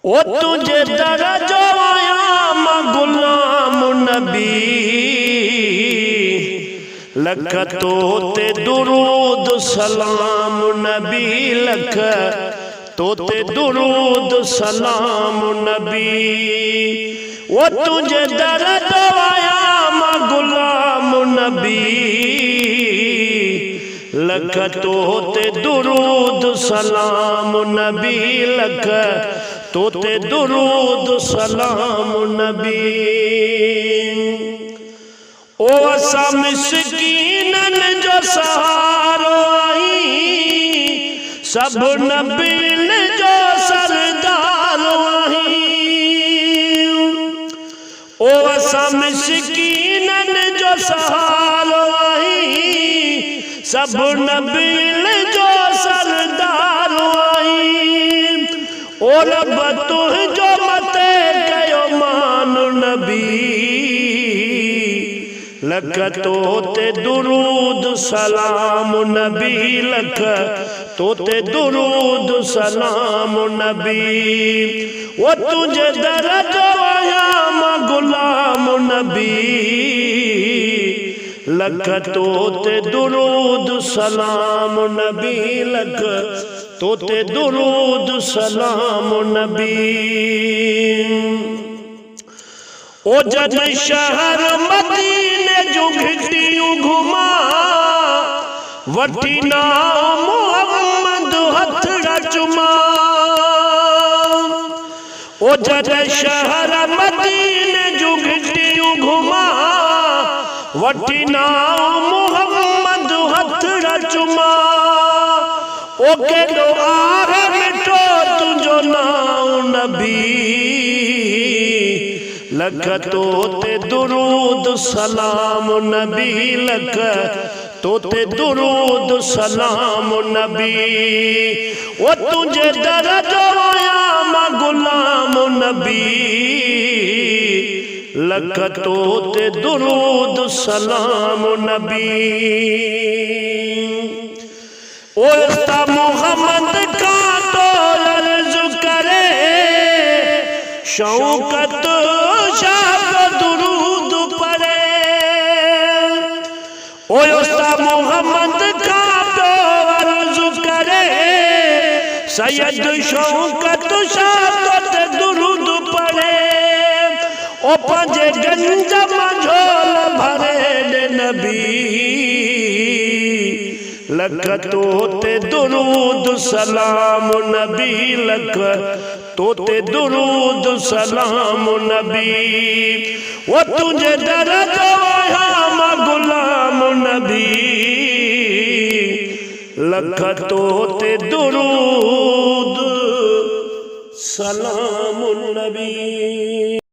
ओ तुझे दरजो आया गुलाम नबी लख तोते दुरूद सलाम नबी लख तोते दुरूद सलाम नबी। ओ तुझे दरजो आया गुलाम नबी लख तोते दुरूद सलाम नबी लख तोते दुरूद सलाम नबी। ओ असा मिस्कीनन जो सहारो आई सब नबीन जो सरदार आई। ओ असा मिस्कीनन जो सहारो आई सब नबीन जो सरदार आई। ओ रब तुझो मते कयो मान नबी लख तोते दुरूद सलाम नबी लख तोते दुरूद सलाम नबी। वो तुझे दरजो आया गुलाम नबी लख तोते दुरूद सलाम नबी लख तोते दुरूद सलाम नबी। ओ जद शहर मदीने जो घिटियूं घुमा वठी नाम मोहम्मद हथड़ा चुमा। ओ जद शहर मदीने जो घिटियूं घुमा वठी नाम मोहम्मद हथड़ा चुमा। ओ केडो आहे मिठो तुझो नाम नबी लख तोते दुरूद सलाम नबी लख तोते दुरूद सलाम नबी। ओ तुझे दरजो आया गुलाम नबी लख तोते दुरूद सलाम नबी। ओ मोहम्मद का तो अर्ज करे शौकत शाह दुरूद पढ़े। ओ मोहम्मद का तो अर्ज करे सैयद शौकत शाह दुरूद पढ़े। ओ पंजे गंज मझोल भरे नबी लख तोते दुरूद सलाम नबी लख तोते दुरूद सलाम नबी। वो तुझे दरजो आया गुलाम नबी लख तोते दुरूद सलाम नबी।